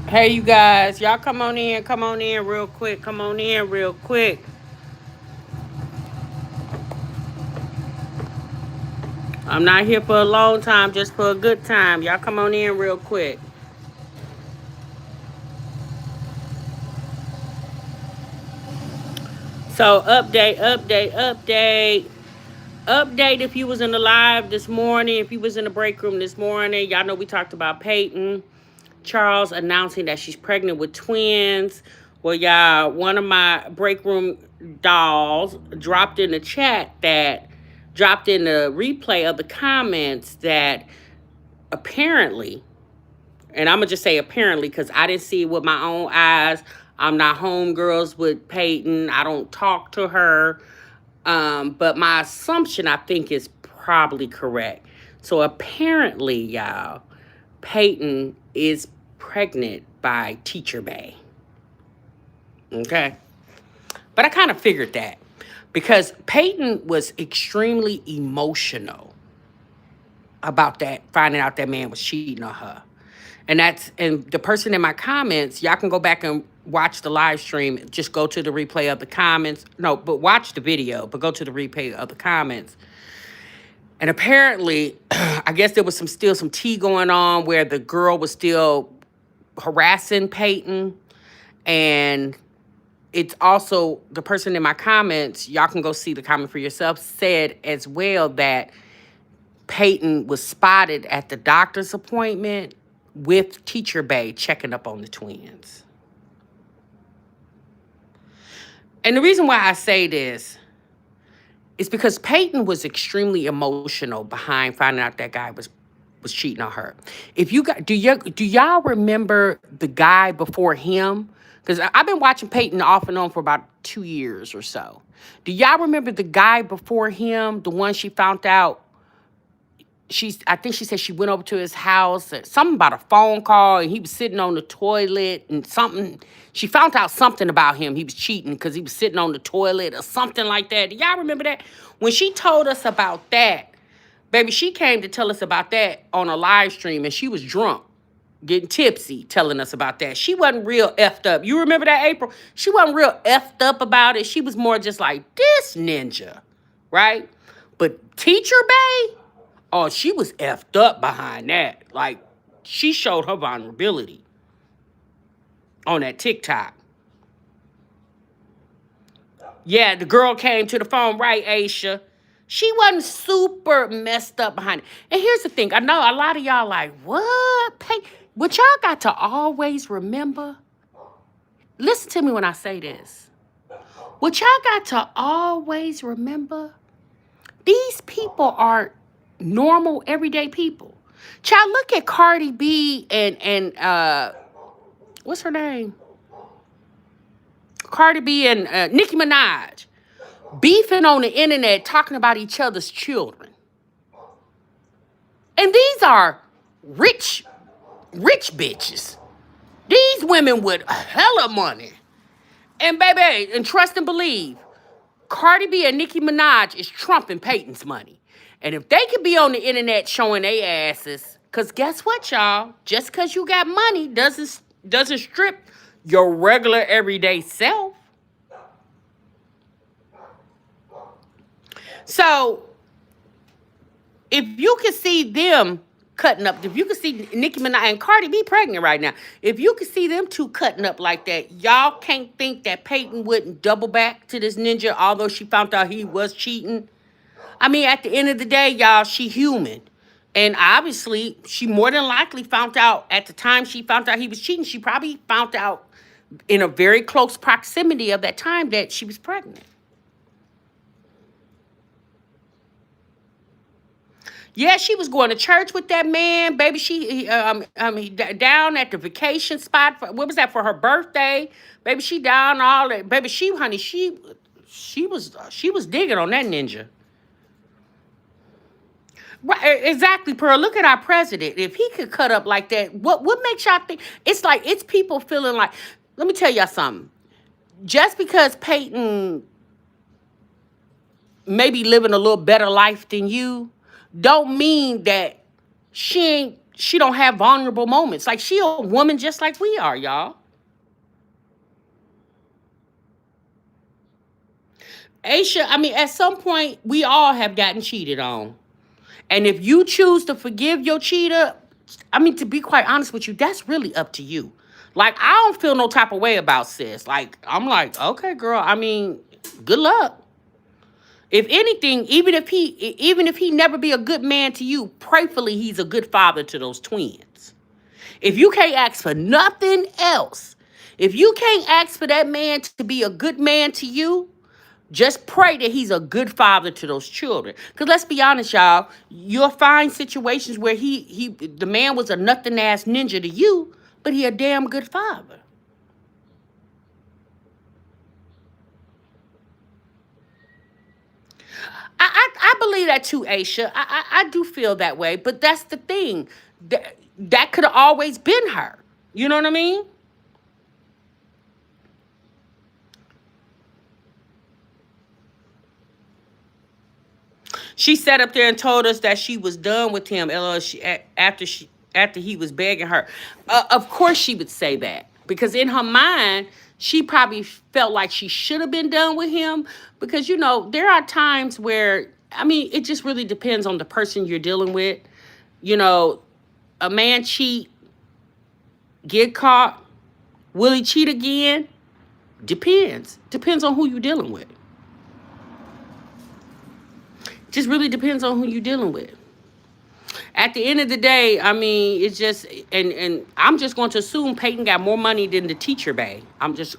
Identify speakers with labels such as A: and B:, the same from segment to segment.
A: Hey, you guys, y'all come on in real quick, come on in real quick. I'm not here for a long time, just for a good time. Y'all come on in real quick. So, update if you was in the live this morning, if you was in the break room this morning. Y'all know we talked about Payton Charles announcing that she's pregnant with twins. Well, y'all, one of my break room dolls dropped in the chat that dropped in the replay of the comments that apparently, and I'm gonna just say apparently because I didn't see it with my own eyes. I'm not homegirls with Payton. I don't talk to her. But my assumption, I think, is probably correct. So apparently, y'all, Payton is pregnant by Teacher Bay. Okay. But I kind of figured that because Payton was extremely emotional about that, finding out that man was cheating on her. And the person in my comments, y'all can go back and watch the live stream. Just go to the replay of the comments. No, but watch the video, but go to the replay of the comments. And apparently, I guess there was still some tea going on where the girl was still harassing Payton. And it's also the person in my comments, y'all can go see the comment for yourself, said as well that Payton was spotted at the doctor's appointment with Teacher Bay checking up on the twins. And the reason why I say this is because Payton was extremely emotional behind finding out that guy was cheating on her. If you got do y'all remember the guy before him? Because I've been watching Payton off and on for about 2 years or so. Do y'all remember the guy before him? The one she found out I think she said she went over to his house, something about a phone call, and he was sitting on the toilet and something. She found out something about him. He was cheating because he was sitting on the toilet or something like that. Do y'all remember that? When she told us about that, baby, she came to tell us about that on a live stream, and she was drunk, getting tipsy, telling us about that. She wasn't real effed up. You remember that, April? She wasn't real effed up about it. She was more just like, this ninja, right? But Teacher Bay, oh, she was effed up behind that. Like, she showed her vulnerability on that TikTok. Yeah, the girl came to the phone, right, Aisha? She wasn't super messed up behind it. And here's the thing. I know a lot of y'all like, what? What y'all got to always remember? Listen to me when I say this. What y'all got to always remember? These people are normal, everyday people. Child, look at Cardi B and what's her name? Cardi B and Nicki Minaj beefing on the internet, talking about each other's children. And these are rich bitches. These women with hella money. And baby, and trust and believe, Cardi B and Nicki Minaj is trumping Payton's money. And if they could be on the internet showing their asses, because guess what, y'all? Just because you got money doesn't strip your regular everyday self. So if you can see them cutting up, if you can see Nicki Minaj and Cardi B pregnant right now, if you can see them two cutting up like that, y'all can't think that Payton wouldn't double back to this ninja, although she found out he was cheating. I mean, at the end of the day, y'all, she human. And obviously, she more than likely found out at the time she found out he was cheating, she probably found out in a very close proximity of that time that she was pregnant. Yeah, she was going to church with that man, baby. Down at the vacation spot. What was that for her birthday? Baby, she down all that. Baby, she was digging on that ninja. Right, exactly, Pearl. Look at our president. If he could cut up like that, what makes y'all think? It's like it's people feeling like. Let me tell y'all something. Just because Payton maybe living a little better life than you, don't mean that she don't have vulnerable moments. Like, she a woman just like we are, y'all. Aisha, I mean, at some point, we all have gotten cheated on. And if you choose to forgive your cheater, I mean, to be quite honest with you, that's really up to you. Like, I don't feel no type of way about sis. Like, I'm like, okay, girl, I mean, good luck. If anything, even if he never be a good man to you, prayerfully he's a good father to those twins. If you can't ask for nothing else, if you can't ask for that man to be a good man to you, just pray that he's a good father to those children. Because let's be honest, y'all, you'll find situations where the man was a nothing ass ninja to you, but he a damn good father. I believe that too, Aisha. I do feel that way, but that's the thing. That could have always been her. You know what I mean? She sat up there and told us that she was done with him. After he was begging her. Of course, she would say that because in her mind, she probably felt like she should have been done with him. Because there are times where it just really depends on the person you're dealing with. You know, a man cheat, get caught, will he cheat again? Depends on who you're dealing with. Just really depends on who you're dealing with. At the end of the day, it's just and I'm just going to assume Payton got more money than the teacher Bay. I'm just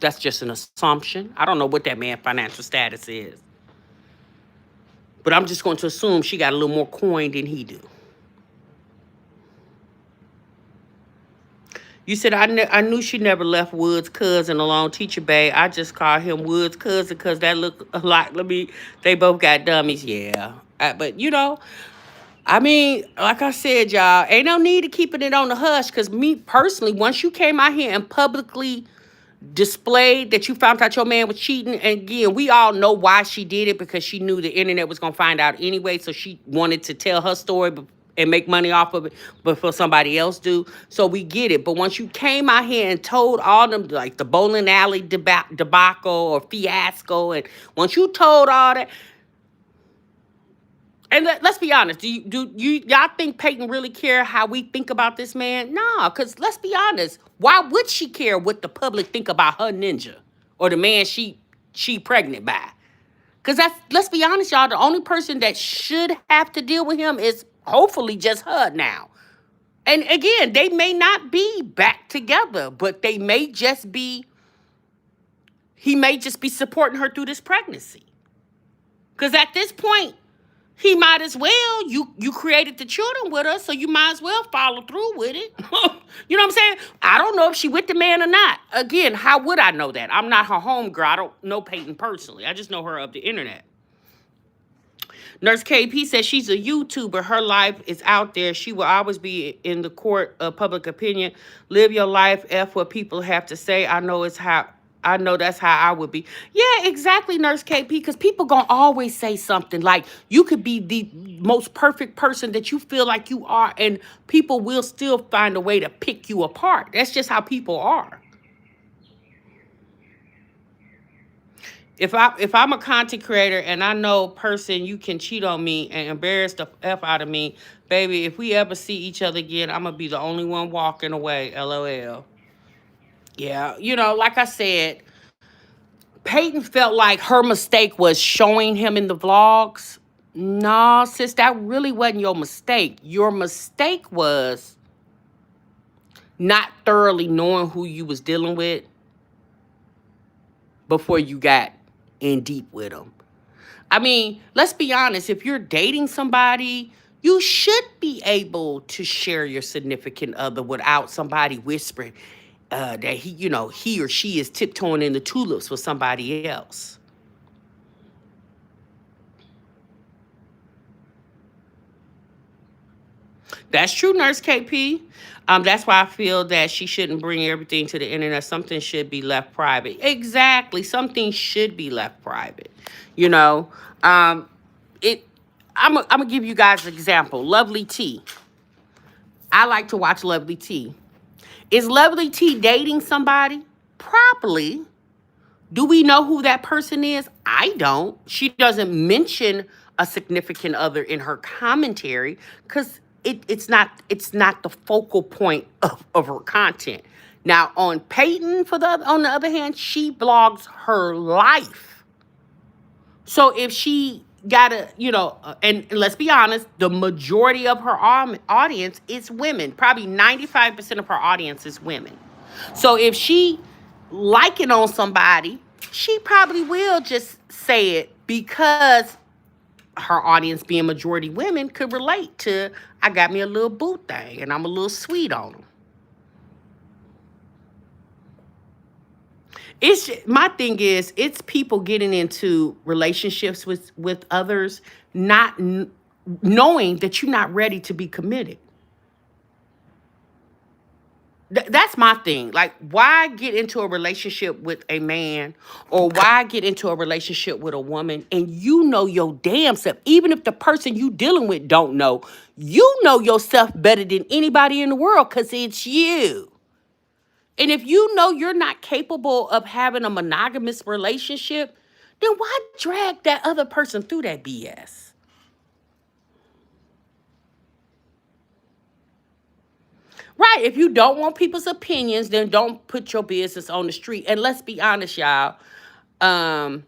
A: that's just an assumption. I don't know what that man's financial status is. But I'm just going to assume she got a little more coin than he do. You said I knew she never left Wood's cousin alone. Teacher Bay, I just call him Wood's cousin because that look a lot. They both got dummies, yeah. But like I said, y'all, ain't no need to keeping it on the hush. Because me personally, once you came out here and publicly displayed that you found out your man was cheating, and again, we all know why she did it, because she knew the internet was gonna find out anyway. So she wanted to tell her story and make money off of it before somebody else do. So we get it. But once you came out here and told all them, like the bowling alley debacle or fiasco, and once you told all that, and let's be honest, y'all think Payton really care how we think about this man? Nah, because let's be honest, why would she care what the public think about her ninja or the man she pregnant by? Because let's be honest, y'all, the only person that should have to deal with him is hopefully just her now. And again, they may not be back together, but he may just be supporting her through this pregnancy. Because at this point, he might as well, you created the children with us, so you might as well follow through with it. You know what I'm saying? I don't know if she with the man or not. Again, how would I know that? I'm not her homegirl. I don't know Payton personally. I just know her of the internet. Nurse KP says she's a YouTuber. Her life is out there. She will always be in the court of public opinion. Live your life. F what people have to say. I know that's how I would be. Yeah, exactly, Nurse KP, because people gonna always say something. Like, you could be the most perfect person that you feel like you are, and people will still find a way to pick you apart. That's just how people are. If I'm a content creator and I know a person, you can cheat on me and embarrass the F out of me, baby, if we ever see each other again, I'm going to be the only one walking away, LOL. Yeah, like I said, Payton felt like her mistake was showing him in the vlogs. Nah, sis, that really wasn't your mistake. Your mistake was not thoroughly knowing who you was dealing with before you got in deep with them. Let's be honest. If you're dating somebody, you should be able to share your significant other without somebody whispering that he or she is tiptoeing in the tulips with somebody else. That's true, Nurse KP. That's why I feel that she shouldn't bring everything to the internet. Something should be left private. Exactly. Something should be left private. I'm gonna give you guys an example. Lovely T. I like to watch Lovely T. Is Lovely T dating somebody? Probably. Do we know who that person is? I don't. She doesn't mention a significant other in her commentary because it's not the focal point of her content. Now on Payton, on the other hand, she blogs her life. So if she gotta, and let's be honest, the majority of her audience is women. Probably 95% of her audience is women. So if she liking on somebody, she probably will just say it because her audience being majority women could relate to, I got me a little boo thing and I'm a little sweet on them. My thing is, it's people getting into relationships with others, not knowing that you're not ready to be committed. That's my thing. Like, why get into a relationship with a man or why get into a relationship with a woman and you know your damn self, even if the person you dealing with don't know, you know yourself better than anybody in the world because it's you. And if you know you're not capable of having a monogamous relationship, then why drag that other person through that BS? Right. If you don't want people's opinions, then don't put your business on the street. And let's be honest, y'all. I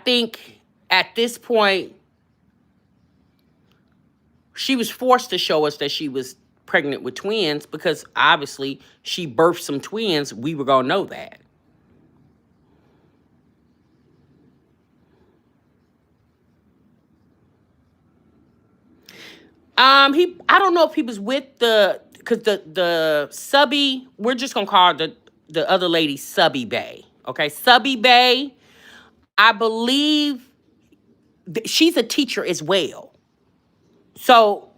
A: think at this point, she was forced to show us that she was pregnant with twins because obviously she birthed some twins. We were going to know that. I don't know if he was with because the subby, we're just gonna call the other lady Subby Bay. Okay, Subby Bay. I believe she's a teacher as well. So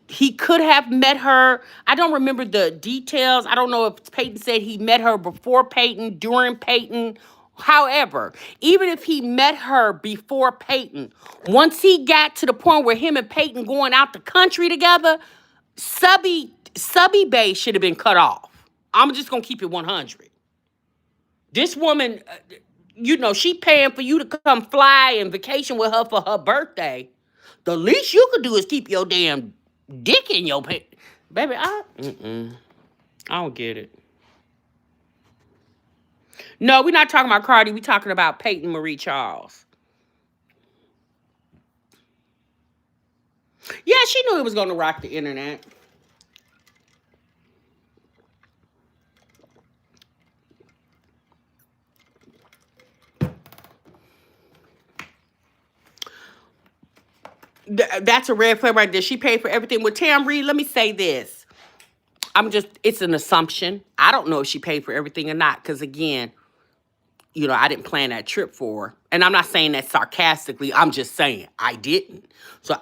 A: he could have met her. I don't remember the details. I don't know if Payton said he met her before Payton, during Payton. However, even if he met her before Payton, once he got to the point where him and Payton going out the country together, Subby Bay should have been cut off. I'm just gonna keep it 100. This woman, she paying for you to come fly and vacation with her for her birthday. The least you could do is keep your damn dick in your pants. Baby, I don't get it. No, we're not talking about Cardi. We're talking about Payton Marie Charles. Yeah, she knew it was going to rock the internet. That's a red flag right there. She paid for everything. With Tam Reed, let me say this. It's an assumption. I don't know if she paid for everything or not. Because again, I didn't plan that trip for her. And I'm not saying that sarcastically. I'm just saying I didn't. So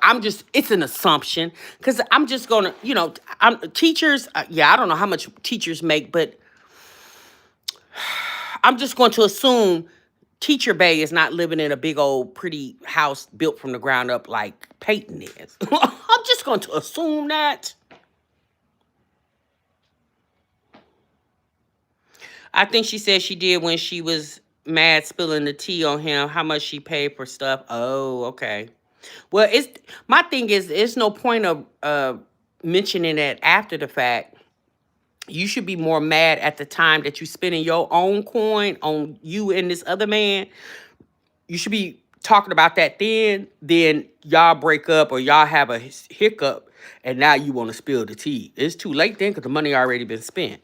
A: it's an assumption. Because I'm just going to, teachers, I don't know how much teachers make, but I'm just going to assume Teacher Bay is not living in a big old pretty house built from the ground up like Payton is. I'm just going to assume that. I think she said she did when she was mad spilling the tea on him, how much she paid for stuff. Oh, okay. Well, my thing is, it's no point of mentioning that after the fact. You should be more mad at the time that you spending your own coin on you and this other man. You should be talking about that then y'all break up or y'all have a hiccup and now you want to spill the tea. It's too late then because the money already been spent.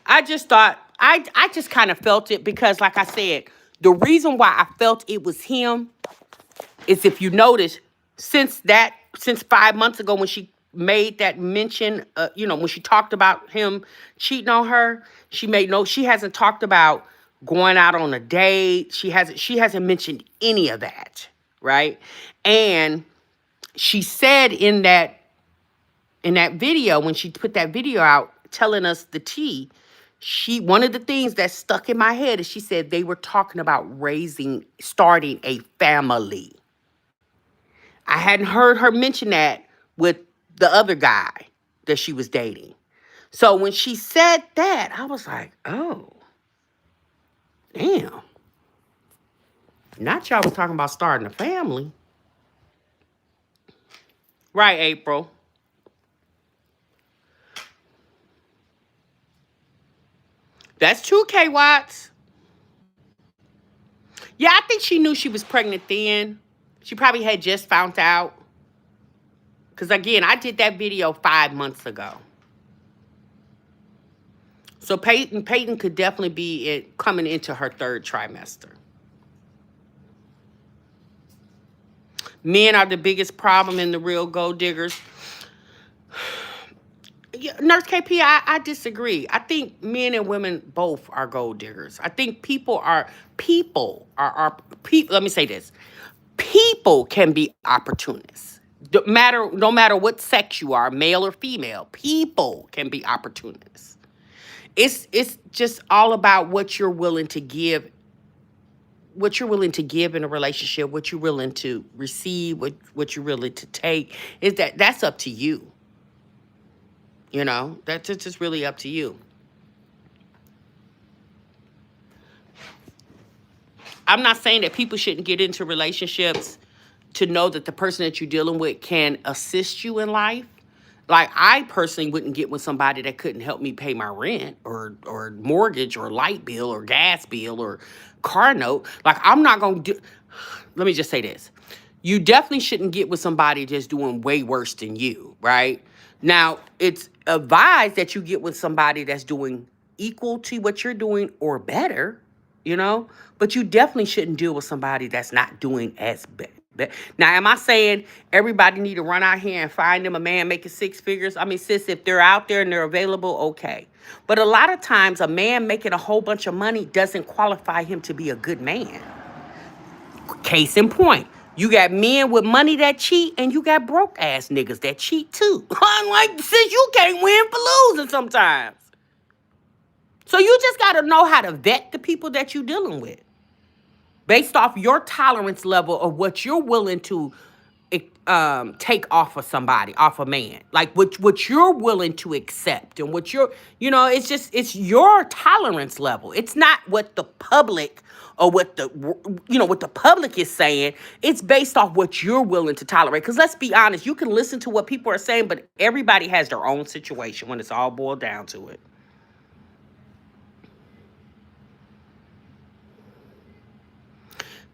A: I just thought, I just kind of felt it because, like I said, the reason why I felt it was him is, if you notice, since 5 months ago when she made that mention, when she talked about him cheating on her, she hasn't talked about going out on a date. She hasn't mentioned any of that, right? And she said in that video, when she put that video out, telling us the tea, one of the things that stuck in my head is she said they were talking about starting a family. I hadn't heard her mention that with the other guy that she was dating. So when she said that, I was like, oh, damn. Not y'all was talking about starting a family. Right, April. That's true, K. Watts. Yeah, I think she knew she was pregnant then. She probably had just found out. Because again, I did that video 5 months ago. So Payton could definitely be coming into her 3rd trimester. Men are the biggest problem in the real gold diggers. Nurse KP, I disagree. I think men and women both are gold diggers. I think let me say this. People can be opportunists. No matter what sex you are, male or female, people can be opportunists. It's just all about what you're willing to give. What you're willing to give in a relationship, what you're willing to receive, what you're willing to take, that's up to you. You know, that's just really up to you. I'm not saying that people shouldn't get into relationships to know that the person that you're dealing with can assist you in life. Like, I personally wouldn't get with somebody that couldn't help me pay my rent or mortgage or light bill or gas bill or car note. Like, I'm not going to do... Let me just say this. You definitely shouldn't get with somebody that's doing way worse than you, right? Now, it's advised that you get with somebody that's doing equal to what you're doing or better, you know? But you definitely shouldn't deal with somebody that's not doing as bad. Now, am I saying everybody need to run out here and find them a man making 6 figures? I mean, sis, if they're out there and they're available, okay. But a lot of times a man making a whole bunch of money doesn't qualify him to be a good man. Case in point. You got men with money that cheat, and you got broke ass niggas that cheat too. I'm like, sis, you can't win for losing sometimes. So you just got to know how to vet the people that you're dealing with based off your tolerance level of what you're willing to take off of somebody, off a man. Like what you're willing to accept and what you're, it's your tolerance level. It's not what the public or what the public is saying. It's based off what you're willing to tolerate. Because let's be honest, you can listen to what people are saying, but everybody has their own situation when it's all boiled down to it.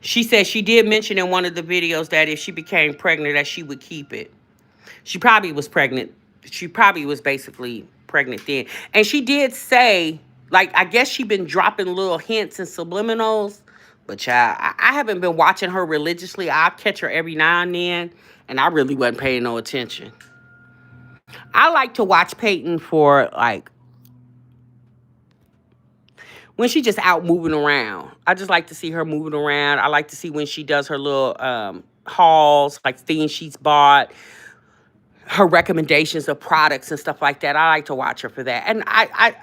A: She said she did mention in one of the videos that if she became pregnant, that she would keep it. She probably was pregnant. She probably was basically pregnant then. And she did say, like, I guess she been dropping little hints and subliminals. But child, I haven't been watching her religiously. I'll catch her every now and then. And I really wasn't paying no attention. I like to watch Payton for, like, when she just out moving around. I just like to see her moving around. I like to see when she does her little hauls, like things she's bought, her recommendations of products and stuff like that. I like to watch her for that. And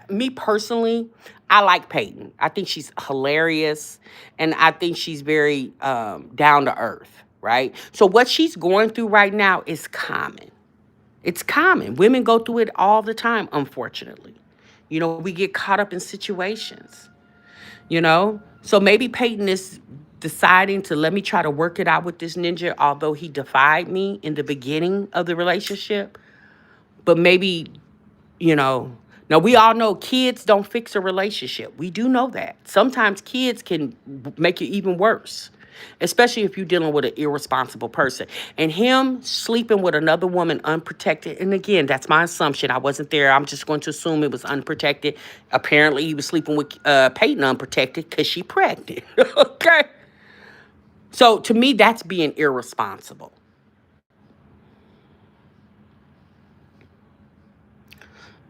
A: me personally, I like Payton. I think she's hilarious. And I think she's very down to earth, right? So what she's going through right now is common. It's common. Women go through it all the time, unfortunately. We get caught up in situations, So maybe Payton is deciding to let me try to work it out with this ninja, although he defied me in the beginning of the relationship. But maybe, now we all know kids don't fix a relationship. We do know that. Sometimes kids can make it even worse, especially if you're dealing with an irresponsible person. And him sleeping with another woman unprotected, and again, that's my assumption. I wasn't there. I'm just going to assume it was unprotected. Apparently, he was sleeping with Payton unprotected because she pregnant. Okay? So, to me, that's being irresponsible.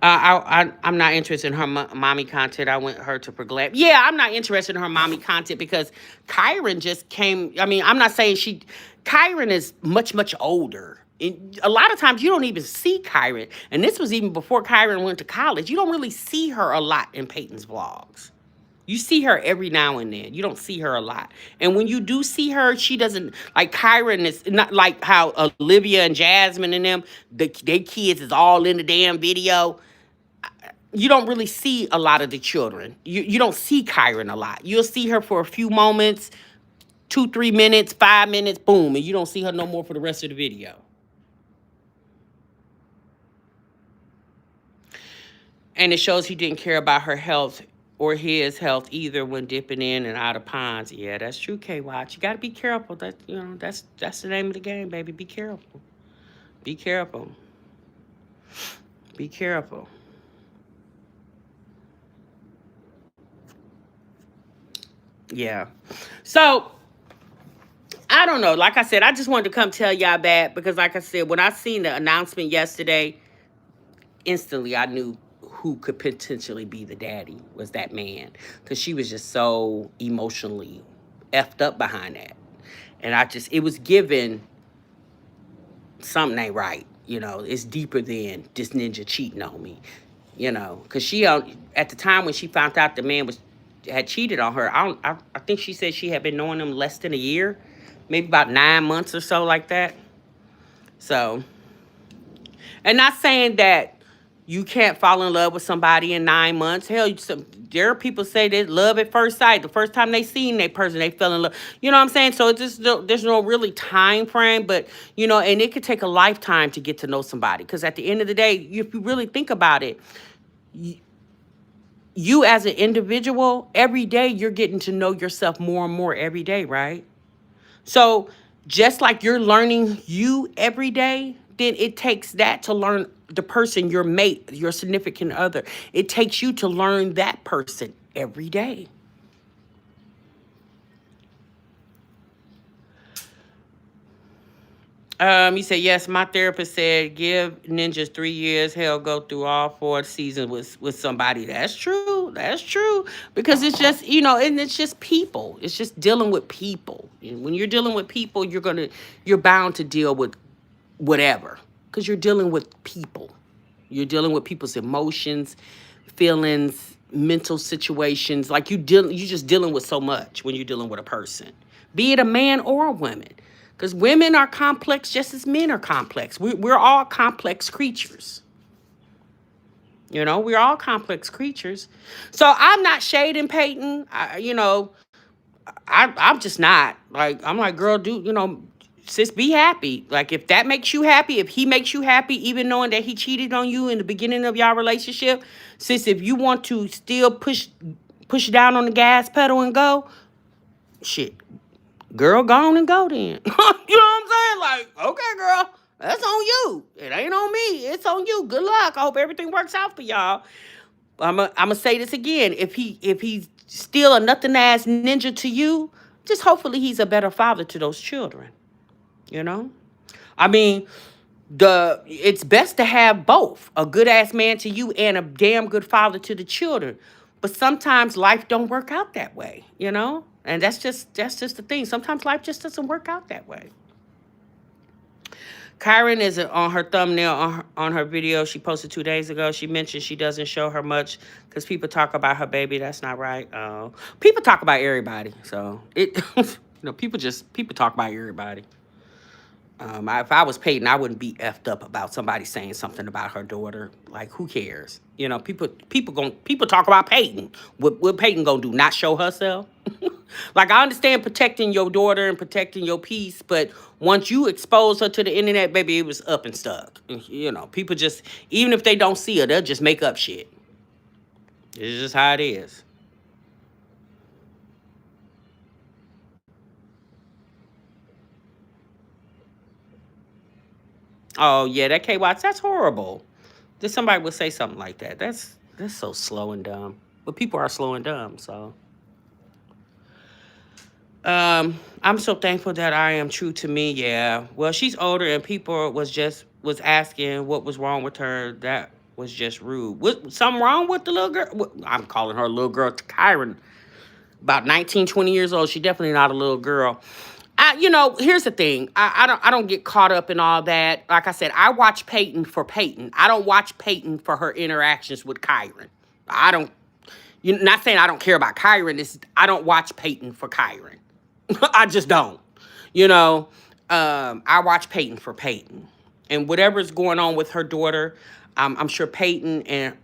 A: I'm not interested in her mommy content. I want her to progress. Yeah, I'm not interested in her mommy content because Kyron just came. I mean, I'm not saying Kyron is much, much older A lot of times you don't even see Kyron. And this was even before Kyron went to college. You don't really see her a lot in Payton's vlogs. You see her every now and then. You don't see her a lot. And when you do see her, she doesn't, like Kyron is not like how Olivia and Jasmine and them, their kids is all in the damn video. You don't really see a lot of the children. You don't see Kyron a lot. You'll see her for a few moments, 2, 3 minutes, 5 minutes, boom, and you don't see her no more for the rest of the video. And it shows he didn't care about her health or his health either when dipping in and out of ponds. Yeah, that's true, K-Watch. You got to be careful. That, you know, that's the name of the game, baby. Be careful. Be careful. Be careful. Yeah. So, I don't know. Like I said, I just wanted to come tell y'all that because, like I said, when I seen the announcement yesterday, instantly I knew who could potentially be the daddy was that man, because she was just so emotionally effed up behind that. And it was given something ain't right. You know, it's deeper than this ninja cheating on me. You know, because she at the time when she found out the man had cheated on her, I think she said she had been knowing him less than a year, maybe about 9 months or so, like that. So, and not saying that you can't fall in love with somebody in 9 months. Hell, there are people say that love at first sight. The first time they seen that person, they fell in love. You know what I'm saying? So it's just there's no really time frame, but you know, and it could take a lifetime to get to know somebody. Because at the end of the day, if you really think about it, you as an individual, every day you're getting to know yourself more and more every day, right? So just like you're learning you every day, then it takes that to learn the person, your mate, your significant other. It takes you to learn that person every day. You said, yes, my therapist said give ninjas 3 years. Hell, go through all 4 seasons with somebody. That's true. That's true. Because it's just, you know, and it's just people. It's just dealing with people. And when you're dealing with people, you're bound to deal with whatever. Because you're dealing with people. You're dealing with people's emotions, feelings, mental situations. Like you're just dealing with so much when you're dealing with a person. Be it a man or a woman. Because women are complex just as men are complex. We're all complex creatures. You know, we're all complex creatures. So I'm not shading Payton. I'm just not. Like, I'm like, girl, sis, be happy. Like, if that makes you happy, if he makes you happy, even knowing that he cheated on you in the beginning of y'all relationship, sis, if you want to still push down on the gas pedal and go, shit, girl, go on and go then. You know what I'm saying? Like, okay, girl, that's on you. It ain't on me. It's on you. Good luck. I hope everything works out for y'all. I'm gonna say this again. If he's still a nothing ass ninja to you, just hopefully he's a better father to those children. You know? I mean, it's best to have both. A good ass man to you and a damn good father to the children. But sometimes life don't work out that way, you know? And that's just the thing. Sometimes life just doesn't work out that way. Kyron is on her thumbnail on her video she posted 2 days ago. She mentioned she doesn't show her much because people talk about her baby. That's not right. People talk about everybody. So people talk about everybody. If I was Payton, I wouldn't be effed up about somebody saying something about her daughter. Like, who cares? You know, people talk about Payton. What Payton gonna do? Not show herself? Like, I understand protecting your daughter and protecting your peace, but once you expose her to the internet, baby, it was up and stuck. You know, people just, even if they don't see her, they'll just make up shit. It's just how it is. Oh, yeah, that K-Watts, that's horrible. That somebody would say something like that. That's so slow and dumb. But people are slow and dumb, so. I'm so thankful that I am true to me, yeah. Well, she's older and people was asking what was wrong with her. That was just rude. Something wrong with the little girl? I'm calling her a little girl, Kyron. About 19, 20 years old. She definitely not a little girl. Here's the thing. I don't get caught up in all that. Like I said, I watch Payton for Payton. I don't watch Payton for her interactions with Kyron. I don't. You're not saying I don't care about Kyron. I don't watch Payton for Kyron. I just don't. You know, I watch Payton for Payton, and whatever's going on with her daughter, I'm sure Payton and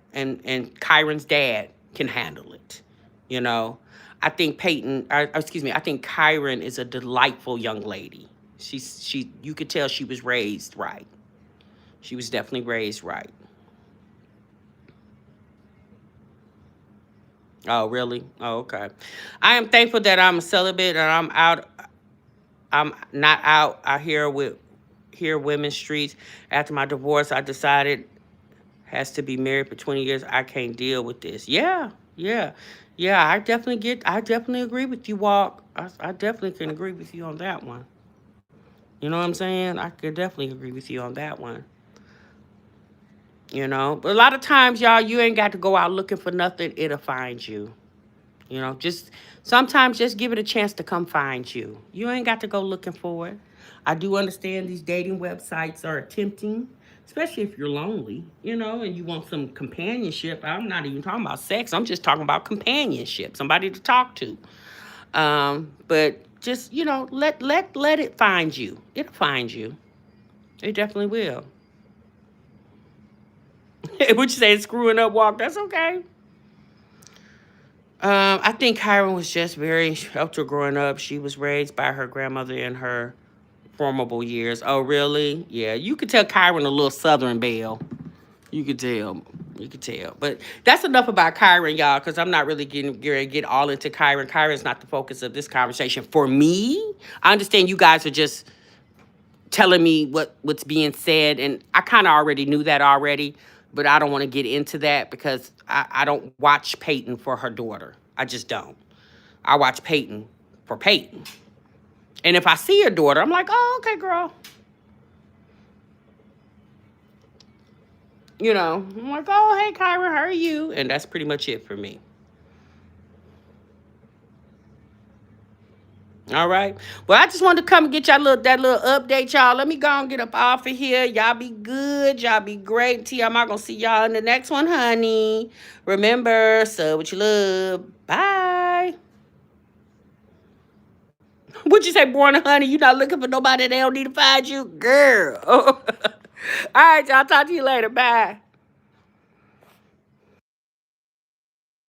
A: Kyron's dad can handle it. You know, I think I think Kyron is a delightful young lady. You could tell she was raised right. She was definitely raised right. Oh, really? Oh, okay. I am thankful that I'm a celibate and I'm not out here with women's streets. After my divorce, I decided has to be married for 20 years. I can't deal with this. Yeah, yeah, yeah. I definitely agree with you, Walk. I definitely can agree with you on that one. You know what I'm saying? I could definitely agree with you on that one. But a lot of times, y'all, you ain't got to go out looking for nothing. It'll find you. Just sometimes just give it a chance to come find you. You ain't got to go looking for it. I do understand these dating websites are tempting, especially if you're lonely, and you want some companionship. I'm not even talking about sex. I'm just talking about companionship, somebody to talk to. But just, let it find you. It'll find you. It definitely will. What you say, screwing up, Walk? That's okay. I think Kyron was just very sheltered growing up. She was raised by her grandmother in her formable years. Oh, really? Yeah, you could tell Kyron a little Southern belle. You could tell. You could tell. But that's enough about Kyron, y'all, because I'm not really getting get all into Kyron. Kyron's not the focus of this conversation. For me, I understand you guys are just telling me what's being said, and I kind of already knew that already, but I don't want to get into that because I don't watch Payton for her daughter. I just don't. I watch Payton for Payton. And if I see her daughter, I'm like, oh, okay, girl. I'm like, oh, hey, Kyra, how are you? And that's pretty much it for me. All right. Well, I just wanted to come and get y'all that little update, y'all. Let me go and get up off of here. Y'all be good. Y'all be great. I'm not gonna see y'all in the next one, honey. Remember, so what you love. Bye. What'd you say, born honey? You not looking for nobody that don't need to find you, girl. All right, y'all. Talk to you later. Bye.